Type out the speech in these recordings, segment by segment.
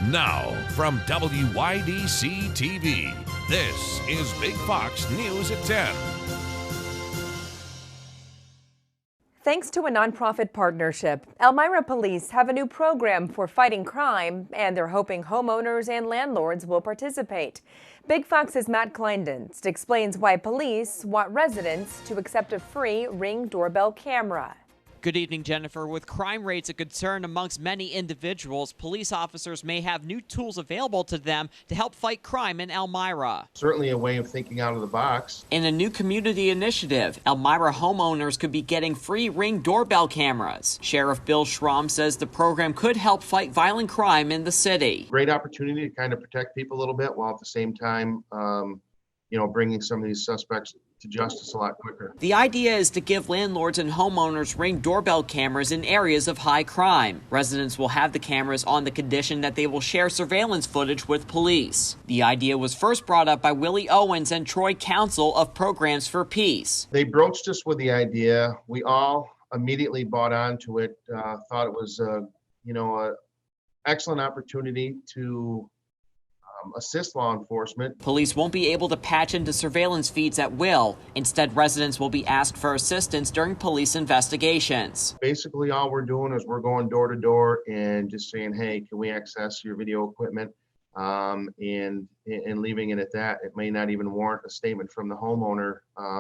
Now, from WYDC TV, this is Big Fox News at 10. Thanks to a nonprofit partnership, Elmira Police have a new program for fighting crime, and they're hoping homeowners and landlords will participate. Big Fox's Matt Kleindienst explains why police want residents to accept a free Ring doorbell camera. Good evening, Jennifer. With crime rates a concern amongst many individuals, police officers may have new tools available to them to help fight crime in Elmira. Certainly a way of thinking out of the box. In a new community initiative, Elmira homeowners could be getting free Ring doorbell cameras. Sheriff Bill Schramm says the program could help fight violent crime in the city. Great opportunity to kind of protect people a little bit while at the same time, bringing some of these suspects to justice a lot quicker. The idea is to give landlords and homeowners Ring doorbell cameras in areas of high crime. Residents will have the cameras on the condition that they will share surveillance footage with police. The idea was first brought up by Willie Owens and Troy Council of Programs for Peace. They broached us with the idea. We all immediately bought onto it, thought it was a excellent opportunity to assist law enforcement. Police won't be able to patch into surveillance feeds at will. Instead, residents will be asked for assistance during police investigations. Basically, all we're doing is we're going door to door and just saying, hey, can we access your video equipment? And leaving it at that. It may not even warrant a statement from the homeowner.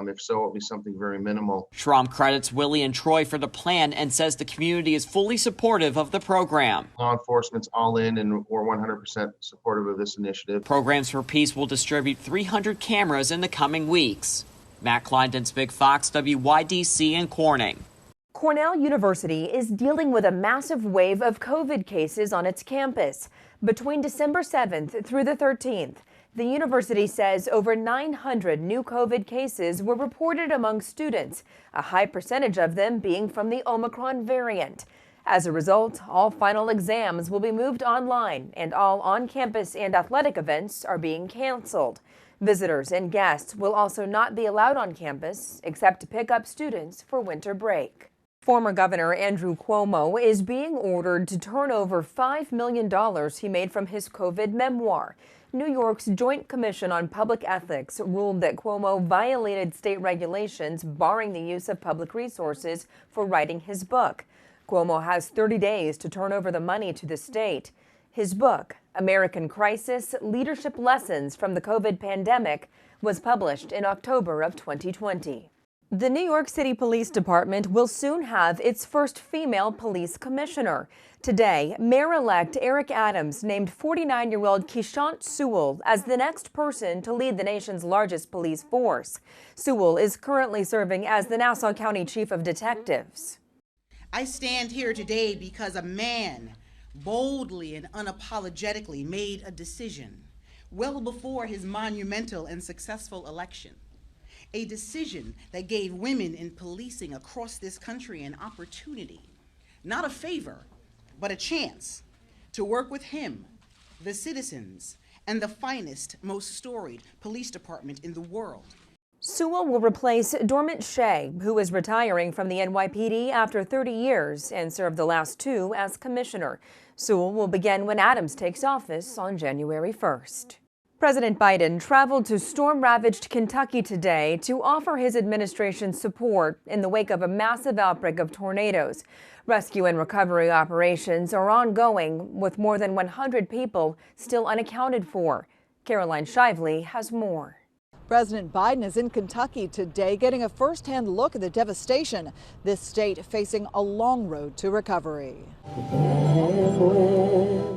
If so, it'll be something very minimal. Schramm credits Willie and Troy for the plan and says the community is fully supportive of the program. Law enforcement's all in and we're 100% supportive of this initiative. Programs for Peace will distribute 300 cameras in the coming weeks. Matt Kleindienst, Big Fox, WYDC in Corning. Cornell University is dealing with a massive wave of COVID cases on its campus. Between December 7th through the 13th, the university says over 900 new COVID cases were reported among students, a high percentage of them being from the Omicron variant. As a result, all final exams will be moved online and all on-campus and athletic events are being canceled. Visitors and guests will also not be allowed on campus except to pick up students for winter break. Former Governor Andrew Cuomo is being ordered to turn over $5 million he made from his COVID memoir. New York's Joint Commission on Public Ethics ruled that Cuomo violated state regulations barring the use of public resources for writing his book. Cuomo has 30 days to turn over the money to the state. His book, American Crisis: Leadership Lessons from the COVID Pandemic, was published in October of 2020. The New York City Police Department will soon have its first female police commissioner. Today, Mayor-elect Eric Adams named 49-year-old Keechant Sewell as the next person to lead the nation's largest police force. Sewell is currently serving as the Nassau County Chief of Detectives. I stand here today because a man boldly and unapologetically made a decision well before his monumental and successful election. A decision that gave women in policing across this country an opportunity, not a favor, but a chance to work with him, the citizens, and the finest, most storied police department in the world. Sewell will replace Dormant Shea, who is retiring from the NYPD after 30 years and served the last 2 as commissioner. Sewell will begin when Adams takes office on January 1st. President Biden traveled to storm-ravaged Kentucky today to offer his administration support in the wake of a massive outbreak of tornadoes. Rescue and recovery operations are ongoing, with more than 100 people still unaccounted for. Caroline Shively has more. President Biden is in Kentucky today getting a first-hand look at the devastation, this state facing a long road to recovery.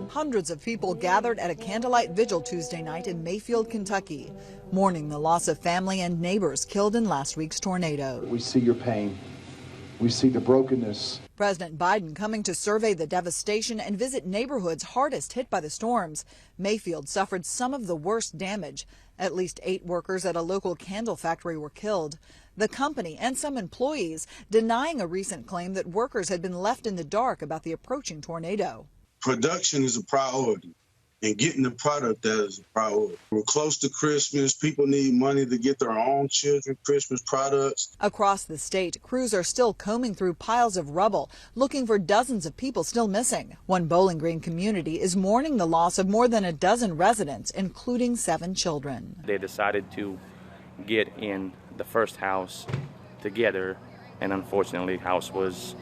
Hundreds of people gathered at a candlelight vigil Tuesday night in Mayfield, Kentucky, mourning the loss of family and neighbors killed in last week's tornado. We see your pain. We see the brokenness. President Biden coming to survey the devastation and visit neighborhoods hardest hit by the storms. Mayfield suffered some of the worst damage. At least 8 workers at a local candle factory were killed. The company and some employees denying a recent claim that workers had been left in the dark about the approaching tornado. Production is a priority. and getting the product that is a priority. We're close to Christmas. People need money to get their own children Christmas products. Across the state, crews are still combing through piles of rubble, looking for dozens of people still missing. One Bowling Green community is mourning the loss of more than a dozen residents, including 7 children. They decided to get in the first house together, and unfortunately, the house was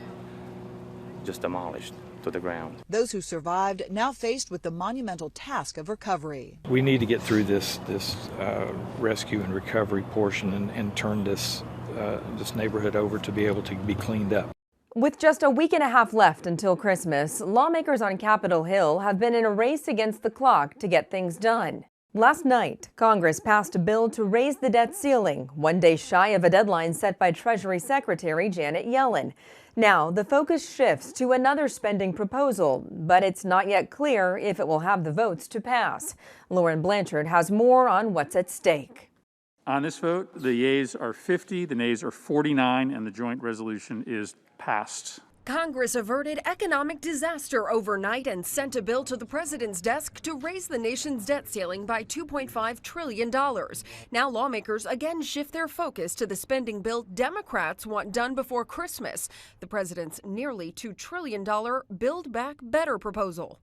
just demolished to the ground. Those who survived now faced with the monumental task of recovery. We need to get through this rescue and recovery portion and turn this neighborhood over to be able to be cleaned up. With just a week and a half left until Christmas, lawmakers on Capitol Hill have been in a race against the clock to get things done. Last night, Congress passed a bill to raise the debt ceiling, one day shy of a deadline set by Treasury Secretary Janet Yellen. Now, the focus shifts to another spending proposal, but it's not yet clear if it will have the votes to pass. Lauren Blanchard has more on what's at stake. On this vote, the yeas are 50, the nays are 49, and the joint resolution is passed. Congress averted economic disaster overnight and sent a bill to the president's desk to raise the nation's debt ceiling by $2.5 trillion. Now lawmakers again shift their focus to the spending bill Democrats want done before Christmas, the president's nearly $2 trillion Build Back Better proposal.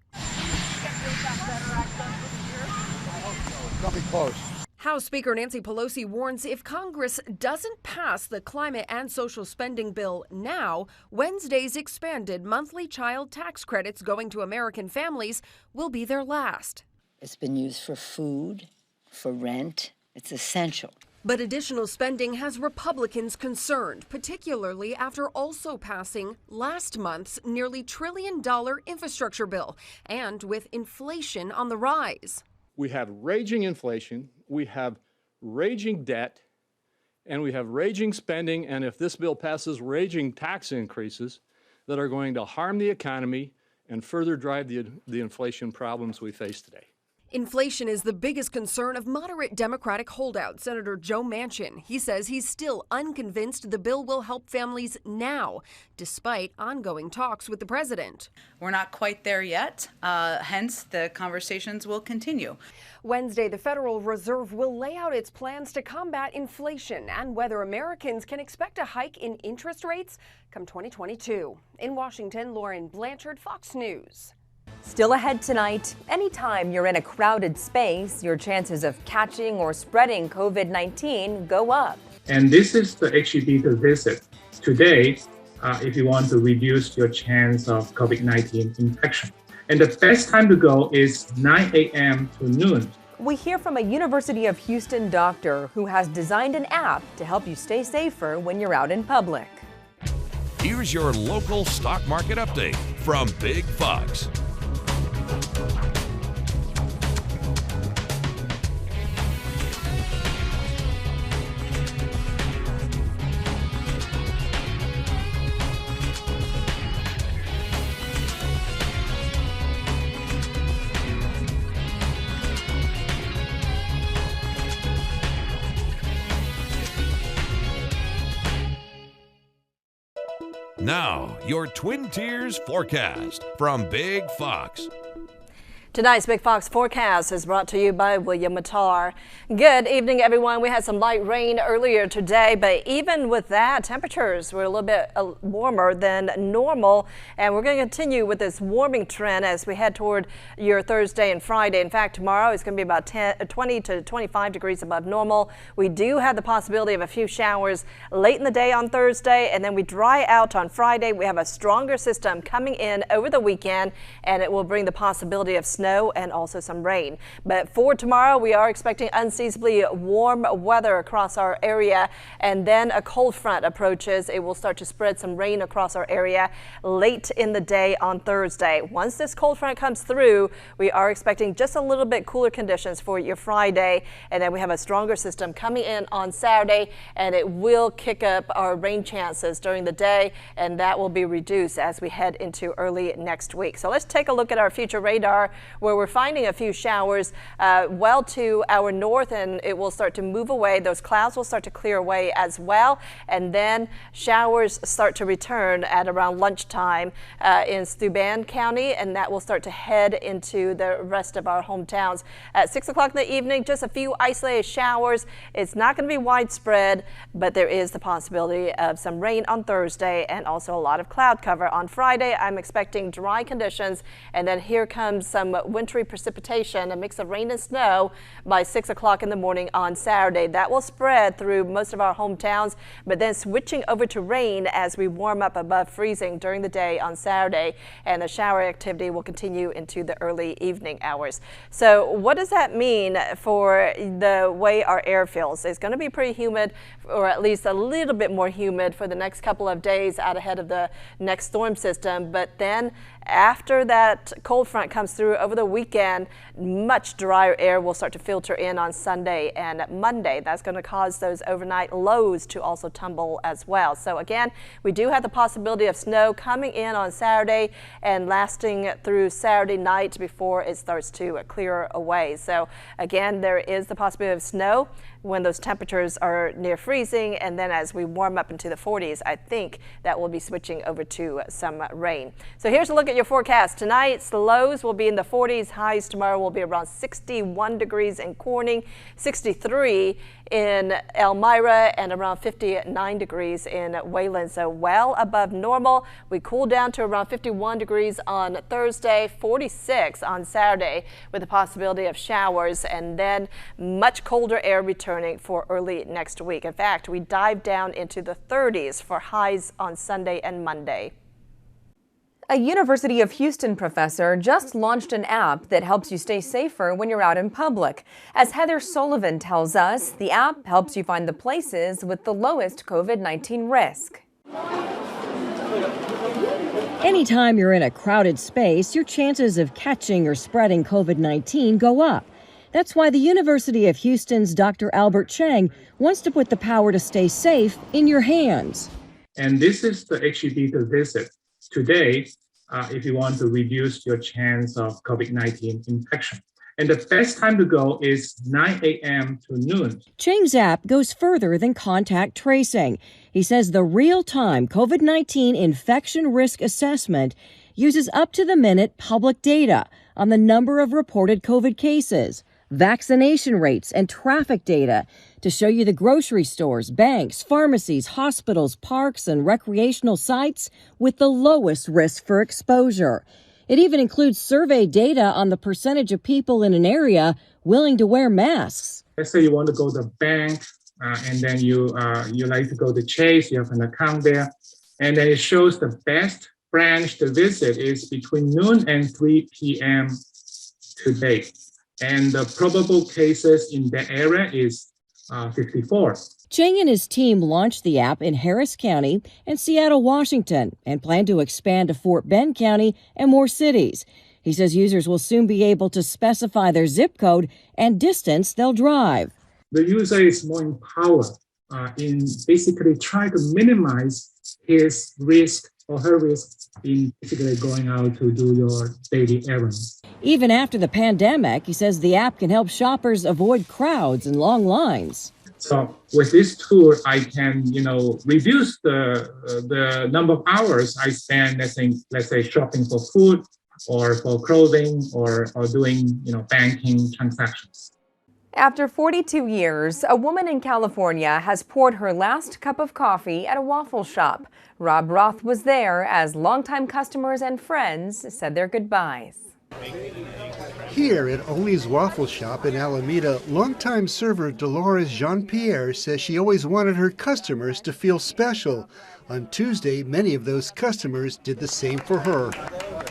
Nothing close. House Speaker Nancy Pelosi warns if Congress doesn't pass the climate and social spending bill now, Wednesday's expanded monthly child tax credits going to American families will be their last. It's been used for food, for rent. It's essential. But additional spending has Republicans concerned, particularly after also passing last month's nearly $1 trillion infrastructure bill, and with inflation on the rise. We have raging inflation, we have raging debt, and we have raging spending, and if this bill passes, raging tax increases that are going to harm the economy and further drive the inflation problems we face today. Inflation is the biggest concern of moderate Democratic holdout Senator Joe Manchin. He says he's still unconvinced the bill will help families now, despite ongoing talks with the president. We're not quite there yet, hence the conversations will continue. Wednesday, the Federal Reserve will lay out its plans to combat inflation and whether Americans can expect a hike in interest rates come 2022. In Washington, Lauren Blanchard, Fox News. Still ahead tonight, anytime you're in a crowded space, your chances of catching or spreading COVID-19 go up. And this is the HEB to visit today if you want to reduce your chance of COVID-19 infection. And the best time to go is 9 a.m. to noon. We hear from a University of Houston doctor who has designed an app to help you stay safer when you're out in public. Here's your local stock market update from Big Fox. Now, your Twin Tiers forecast from Big Fox. Tonight's Big Fox forecast is brought to you by William Mattar. Good evening, everyone. We had some light rain earlier today, but even with that, temperatures were a little bit warmer than normal, and we're going to continue with this warming trend as we head toward your Thursday and Friday. In fact, tomorrow is going to be about 20 to 25 degrees above normal. We do have the possibility of a few showers late in the day on Thursday, and then we dry out on Friday. We have a stronger system coming in over the weekend, and it will bring the possibility of snow and also some rain. But for tomorrow, we are expecting unseasonably warm weather across our area, and then a cold front approaches. It will start to spread some rain across our area late in the day on Thursday. Once this cold front comes through, we are expecting just a little bit cooler conditions for your Friday, and then we have a stronger system coming in on Saturday, and it will kick up our rain chances during the day, and that will be reduced as we head into early next week. So let's take a look at our future radar where we're finding a few showers well to our north, and it will start to move away. Those clouds will start to clear away as well, and then showers start to return at around lunchtime in Steuben County, and that will start to head into the rest of our hometowns. At 6 o'clock in the evening, just a few isolated showers. It's not going to be widespread, but there is the possibility of some rain on Thursday and also a lot of cloud cover on Friday. I'm expecting dry conditions, and then here comes some wintry precipitation, a mix of rain and snow by 6 o'clock in the morning on Saturday. That will spread through most of our hometowns, but then switching over to rain as we warm up above freezing during the day on Saturday, and the shower activity will continue into the early evening hours. So what does that mean for the way our air feels? It's going to be pretty humid, or at least a little bit more humid for the next couple of days out ahead of the next storm system, but then after that cold front comes through over the weekend, much drier air will start to filter in on Sunday and Monday. That's going to cause those overnight lows to also tumble as well. So again, we do have the possibility of snow coming in on Saturday and lasting through Saturday night before it starts to clear away. So again, there is the possibility of snow when those temperatures are near freezing, and then as we warm up into the 40s, I think that will be switching over to some rain. So here's a look at your forecast. Tonight's lows will be in the 40s. Highs tomorrow will be around 61 degrees in Corning, 63 in Elmira, and around 59 degrees in Wayland. So well above normal. We cool down to around 51 degrees on Thursday, 46 on Saturday, with the possibility of showers, and then much colder air returning for early next week. In fact, we dive down into the 30s for highs on Sunday and Monday. A University of Houston professor just launched an app that helps you stay safer when you're out in public. As Heather Sullivan tells us, the app helps you find the places with the lowest COVID-19 risk. Anytime you're in a crowded space, your chances of catching or spreading COVID-19 go up. That's why the University of Houston's Dr. Albert Cheng wants to put the power to stay safe in your hands. And this is the HEB to visit. Today, if you want to reduce your chance of COVID-19 infection. And the best time to go is 9 a.m. to noon. Cheng's app goes further than contact tracing. He says the real-time COVID-19 infection risk assessment uses up-to-the-minute public data on the number of reported COVID cases, vaccination rates, and traffic data to show you the grocery stores, banks, pharmacies, hospitals, parks, and recreational sites with the lowest risk for exposure. It even includes survey data on the percentage of people in an area willing to wear masks. Let's say you want to go to the bank, and then you like to go to Chase, you have an account there, and then it shows the best branch to visit is between noon and 3 p.m. today. And the probable cases in that area is 54. Cheng and his team launched the app in Harris County and Seattle, Washington, and plan to expand to Fort Bend County and more cities. He says users will soon be able to specify their zip code and distance they'll drive. The user is more empowered in basically trying to minimize his risk or her risk in basically going out to do your daily errands. Even after the pandemic, he says the app can help shoppers avoid crowds and long lines. So with this tool, I can, reduce the number of hours I spend, let's say shopping for food or for clothing or doing, banking transactions. After 42 years, a woman in California has poured her last cup of coffee at a waffle shop. Rob Roth was there as longtime customers and friends said their goodbyes. Here at Oli's Waffle Shop in Alameda, longtime server Dolores Jean-Pierre says she always wanted her customers to feel special. On Tuesday, many of those customers did the same for her.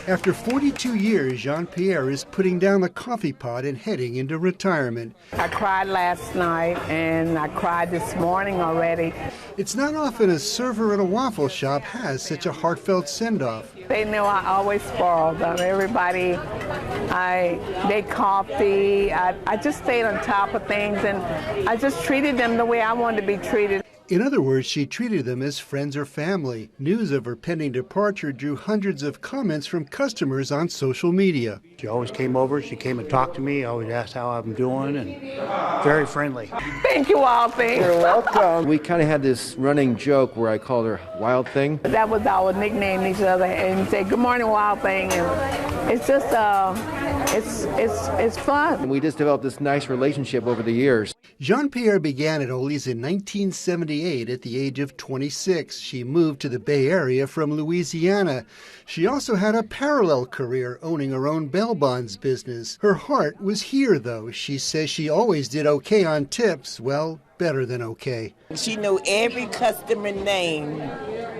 After 42 years, Jean-Pierre is putting down the coffee pot and heading into retirement. I cried last night and I cried this morning already. It's not often a server at a waffle shop has such a heartfelt send-off. They know I always spoil them. Everybody, they coffee. I just stayed on top of things and I just treated them the way I wanted to be treated. In other words, she treated them as friends or family. News of her pending departure drew hundreds of comments from customers on social media. She always came over, she came and talked to me, always asked how I'm doing, and very friendly. Thank you, Wild Thing. You're welcome. We kind of had this running joke where I called her Wild Thing. That was our nickname each other, and say, "Good morning, Wild Thing," and it's just, it's fun. And we just developed this nice relationship over the years. Jean-Pierre began at Ole's in 1978 at the age of 26. She moved to the Bay Area from Louisiana. She also had a parallel career owning her own bail bonds business. Her heart was here, though. She says she always did okay on tips. Well, better than okay. She knew every customer name.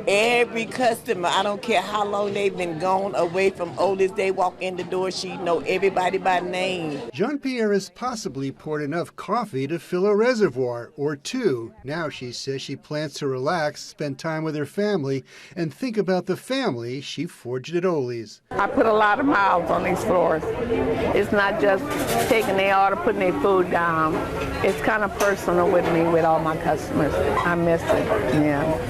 Every customer, I don't care how long they've been gone away from Ole's, they walk in the door, she know everybody by name. Jean-Pierre has possibly poured enough coffee to fill a reservoir or two. Now she says she plans to relax, spend time with her family, and think about the family she forged at Ole's. I put a lot of miles on these floors. It's not just taking their order, putting their food down. It's kind of personal with me, with all my customers. I miss it, yeah.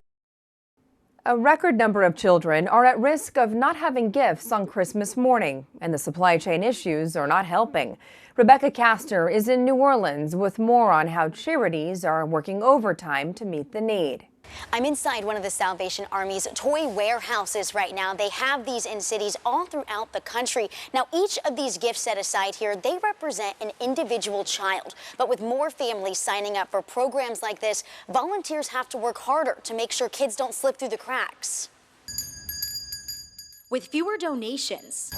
A record number of children are at risk of not having gifts on Christmas morning, and the supply chain issues are not helping. Rebecca Castor is in New Orleans with more on how charities are working overtime to meet the need. I'm inside one of the Salvation Army's toy warehouses right now. They have these in cities all throughout the country. Now, each of these gifts set aside here, they represent an individual child. But with more families signing up for programs like this, volunteers have to work harder to make sure kids don't slip through the cracks. With fewer donations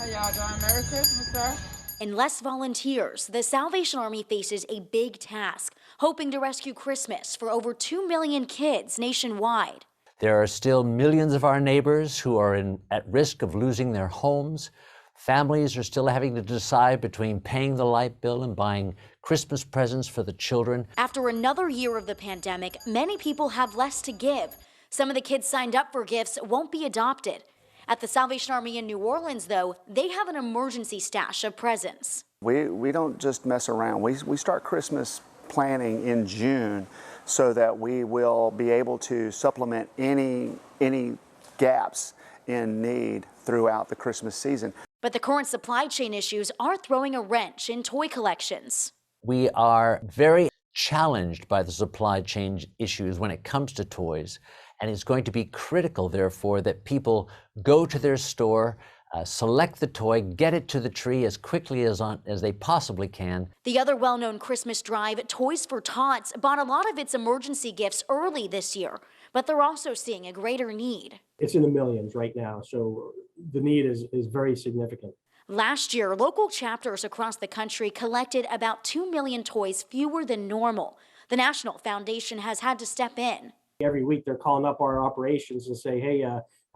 and less volunteers, the Salvation Army faces a big task, hoping to rescue Christmas for over 2 million kids nationwide. There are still millions of our neighbors who are at risk of losing their homes. Families are still having to decide between paying the light bill and buying Christmas presents for the children. After another year of the pandemic, many people have less to give. Some of the kids signed up for gifts won't be adopted. At the Salvation Army in New Orleans, though, they have an emergency stash of presents. We don't just mess around. We start Christmas planning in June so that we will be able to supplement any gaps in need throughout the Christmas season. But the current supply chain issues are throwing a wrench in toy collections. We are very challenged by the supply chain issues when it comes to toys, and it's going to be critical, therefore, that people go to their store, select the toy, get it to the tree as quickly as they possibly can. The other well-known Christmas drive, Toys for Tots, bought a lot of its emergency gifts early this year, but they're also seeing a greater need. It's in the millions right now, so the need is very significant. Last year, local chapters across the country collected about 2 million toys fewer than normal. The National Foundation has had to step in. Every week they're calling up our operations and say, hey,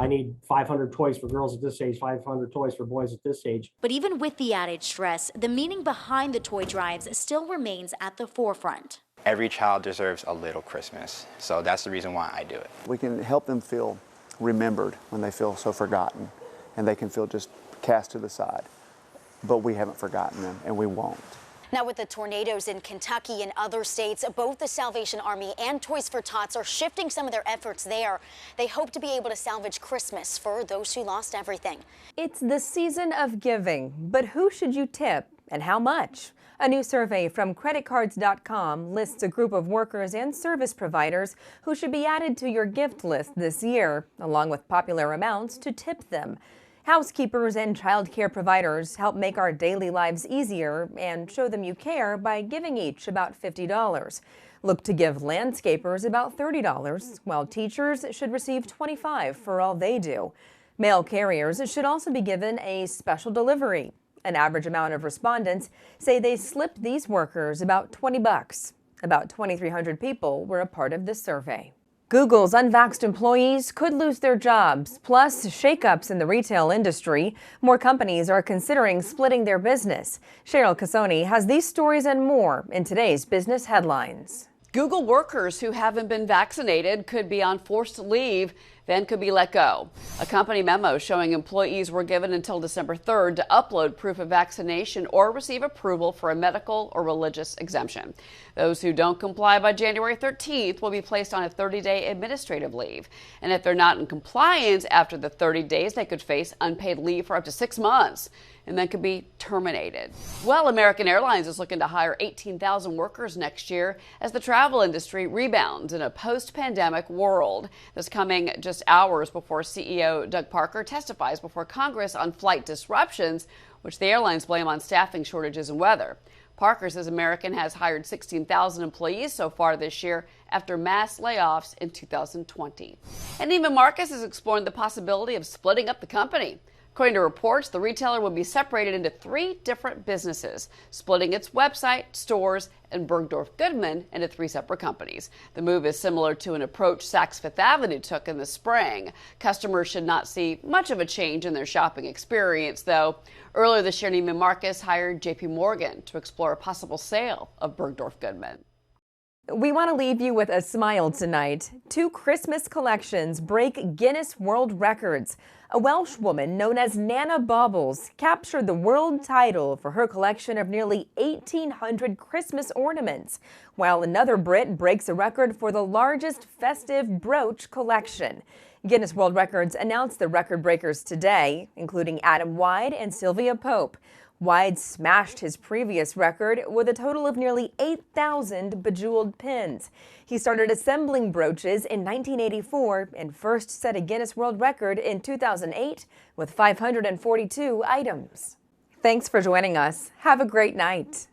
I need 500 toys for girls at this age, 500 toys for boys at this age. But even with the added stress, the meaning behind the toy drives still remains at the forefront. Every child deserves a little Christmas, so that's the reason why I do it. We can help them feel remembered when they feel so forgotten, and they can feel just cast to the side. But we haven't forgotten them, and we won't. Now, with the tornadoes in Kentucky and other states, both the Salvation Army and Toys for Tots are shifting some of their efforts there. They hope to be able to salvage Christmas for those who lost everything. It's the season of giving, but who should you tip and how much? A new survey from creditcards.com lists a group of workers and service providers who should be added to your gift list this year, along with popular amounts to tip them. Housekeepers and child care providers help make our daily lives easier and show them you care by giving each about $50. Look to give landscapers about $30, while teachers should receive $25 for all they do. Mail carriers should also be given a special delivery. An average amount of respondents say they slipped these workers about $20. About 2,300 people were a part of this survey. Google's unvaxxed employees could lose their jobs, plus shakeups in the retail industry. More companies are considering splitting their business. Cheryl Casoni has these stories and more in today's business headlines. Google workers who haven't been vaccinated could be on forced leave, then could be let go. A company memo showing employees were given until December 3rd to upload proof of vaccination or receive approval for a medical or religious exemption. Those who don't comply by January 13th will be placed on a 30-day administrative leave. And if they're not in compliance after the 30 days, they could face unpaid leave for up to 6 months and then could be terminated. Well, American Airlines is looking to hire 18,000 workers next year as the travel industry rebounds in a post-pandemic world. This coming just hours before CEO Doug Parker testifies before Congress on flight disruptions, which the airlines blame on staffing shortages and weather. Parker says American has hired 16,000 employees so far this year after mass layoffs in 2020. And Neiman Marcus is exploring the possibility of splitting up the company. According to reports, the retailer will be separated into 3 different businesses, splitting its website, stores, and Bergdorf Goodman into 3 separate companies. The move is similar to an approach Saks Fifth Avenue took in the spring. Customers should not see much of a change in their shopping experience, though. Earlier this year, Neiman Marcus hired J.P. Morgan to explore a possible sale of Bergdorf Goodman. We want to leave you with a smile tonight. 2 Christmas collections break Guinness World Records. A Welsh woman known as Nana Baubles captured the world title for her collection of nearly 1,800 Christmas ornaments, while another Brit breaks a record for the largest festive brooch collection. Guinness World Records announced the record breakers today, including Adam Wide and Sylvia Pope. Wide smashed his previous record with a total of nearly 8,000 bejeweled pins. He started assembling brooches in 1984 and first set a Guinness World Record in 2008 with 542 items. Thanks for joining us. Have a great night.